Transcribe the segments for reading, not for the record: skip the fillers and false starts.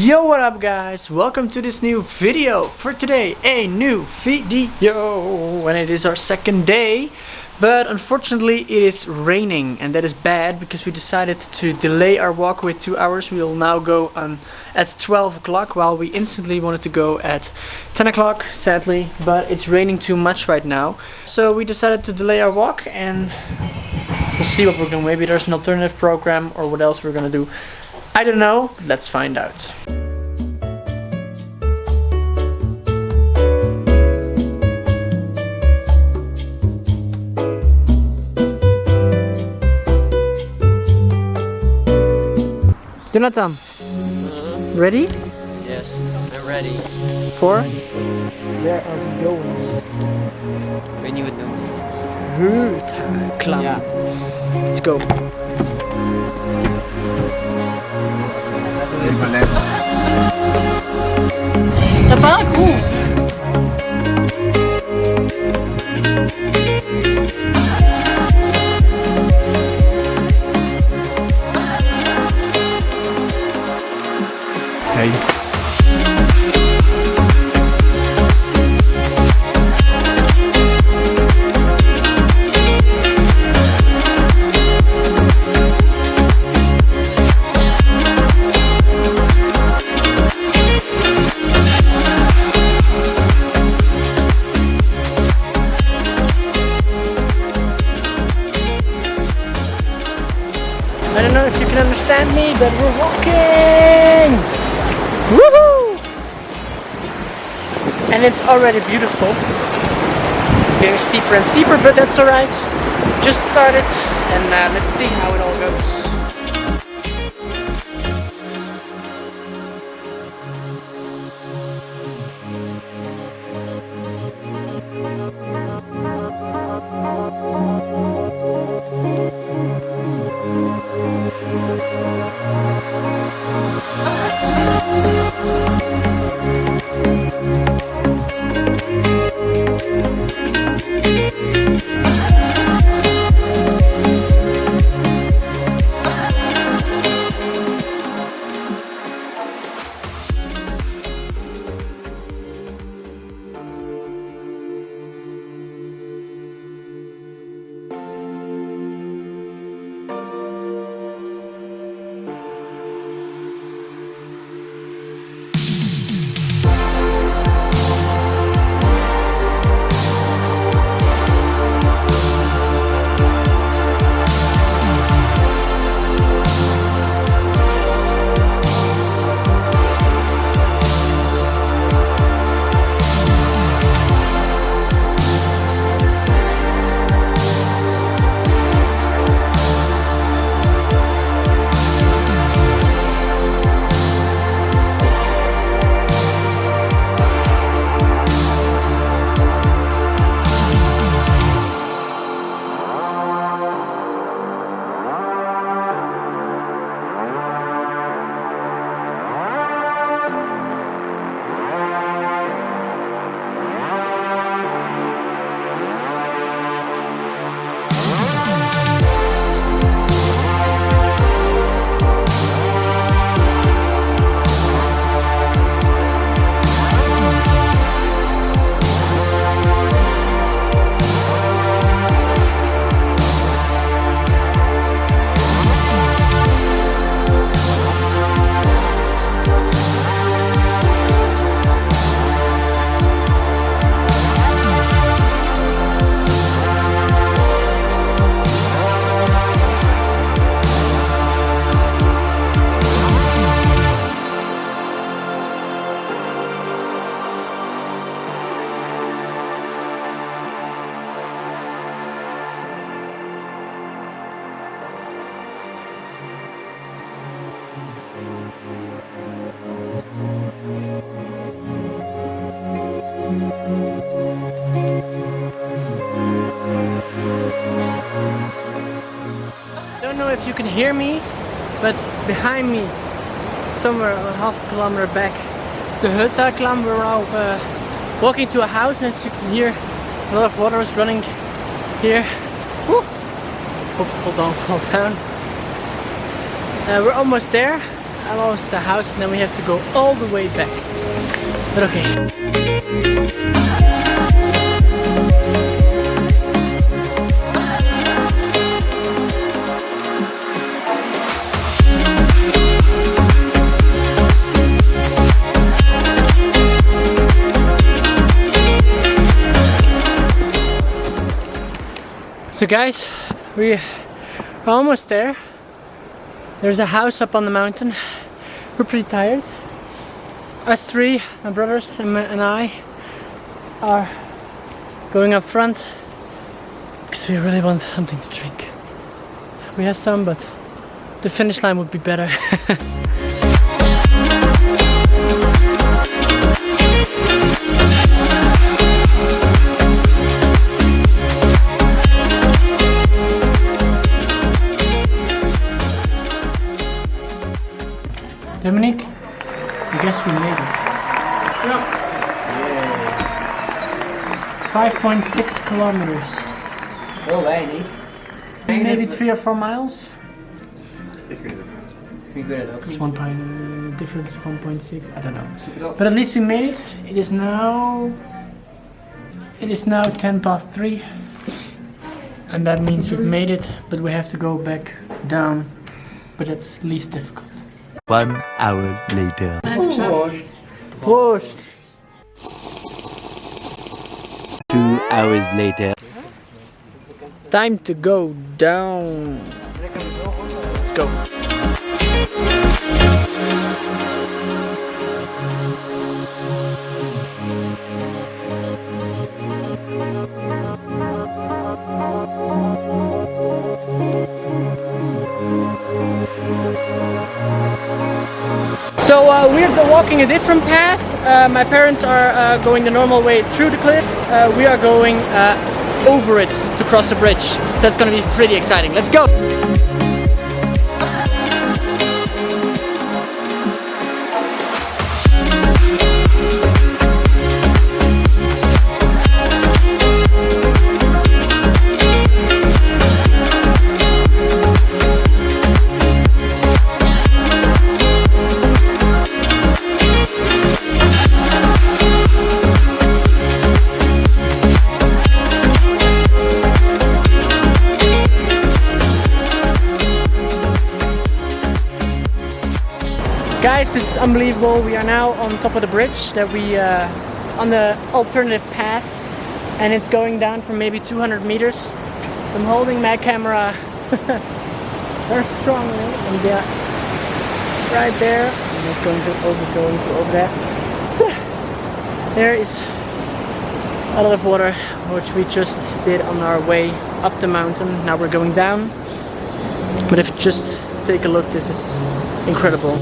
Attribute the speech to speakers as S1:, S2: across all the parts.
S1: Yo, what up guys, welcome to this new video. For today, a new video, and it is our second day, but unfortunately it is raining, and that is bad because we decided to delay our walk with 2 hours. We will now go at 12 o'clock while we instantly wanted to go at 10 o'clock, sadly, but it's raining too much right now. So we decided to delay our walk, and we'll see what we're doing. Maybe there's an alternative program or what else we're gonna do. I don't know, let's find out. Jonathan, ready?
S2: Yes, I'm ready.
S1: For? Where are we going?
S2: Weet niet hoe het noemt.
S1: Höllentalklamm.
S2: Ja.
S1: Let's go.
S3: Dat ben ik goed.
S1: Hey. I don't know if you can understand me, but we're walking! Woohoo! And it's already beautiful. It's getting steeper and steeper, but that's alright. Just started, and let's see how it all goes. I don't know if you can hear me, but behind me, somewhere a half a kilometer back, is the Höllentalklamm. We're now walking to a house, and as you can hear, a lot of water is running here. Woo! Hope don't fall down. We're almost there. almost at the house, and then we have to go all the way back. But okay. So guys, we are almost there. There's a house up on the mountain. We're pretty tired. Us three, my brothers and I, are going up front because we really want something to drink. We have some, but the finish line would be better. Dominic, I guess we made it. Yeah. 5.6 kilometers.
S2: Heel weinig.
S1: Maybe 3 or 4 miles.
S2: Ik weet het ook
S1: It's
S2: niet.
S1: 1 point difference, 1.6. I don't know. But at least we made it. It is now 3, and that means we've made it. But we have to go back down. But that's least difficult.
S4: 1 hour later.
S1: Push.
S4: 2 hours later.
S1: Time to go down. Let's go. So we're walking a different path. My parents are going the normal way through the cliff. We are going over it to cross the bridge. That's gonna be pretty exciting. Let's go! Guys, this is unbelievable. We are now on top of the bridge that we on the alternative path, and it's going down for maybe 200 meters. I'm holding my camera very strongly, and they're right there. I'm not going to over there. There is a lot of water, which we just did on our way up the mountain. Now we're going down. But if you just take a look, this is incredible.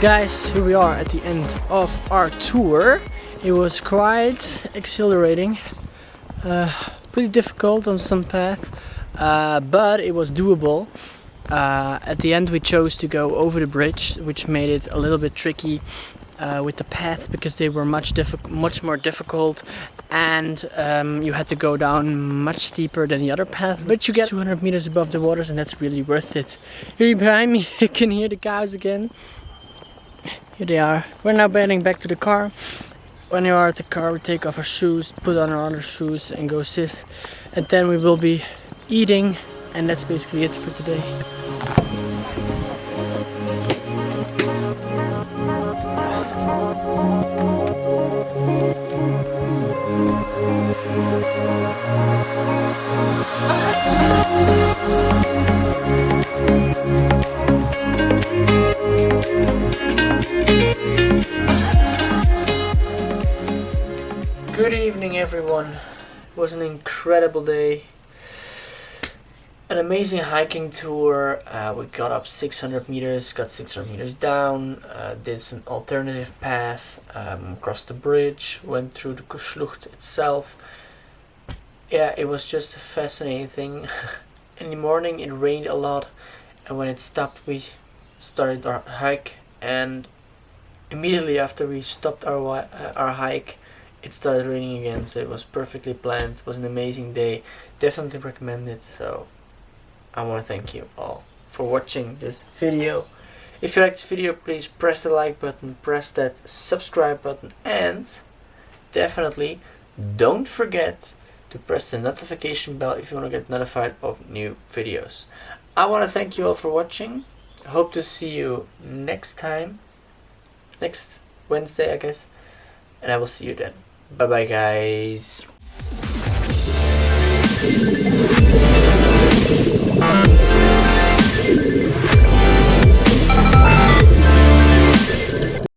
S1: Guys, here we are at the end of our tour. It was quite exhilarating, pretty difficult on some path, but it was doable. At the end we chose to go over the bridge, which made it a little bit tricky with the path because they were much more difficult, and you had to go down much steeper than the other path, but you get 200 meters above the waters, and that's really worth it. Here behind me you can hear the cows again. Here they are. We're now heading back to the car. When you are at the car, we take off our shoes, put on our other shoes and go sit. And then we will be eating, and that's basically it for today. Good evening everyone. It was an incredible day. An amazing hiking tour. We got up 600 meters, got 600 meters down, did some alternative path, crossed the bridge, went through the Schlucht itself. Yeah, it was just a fascinating thing. In the morning it rained a lot, and when it stopped we started our hike, and immediately after we stopped our hike it started raining again, so it was perfectly planned. It was an amazing day. Definitely recommend it. So I want to thank you all for watching this video. If you like this video, please press the like button, press that subscribe button, and definitely don't forget to press the notification bell if you want to get notified of new videos. I want to thank you all for watching. I hope to see you next time, next Wednesday I guess, and I will see you then. Bye bye guys.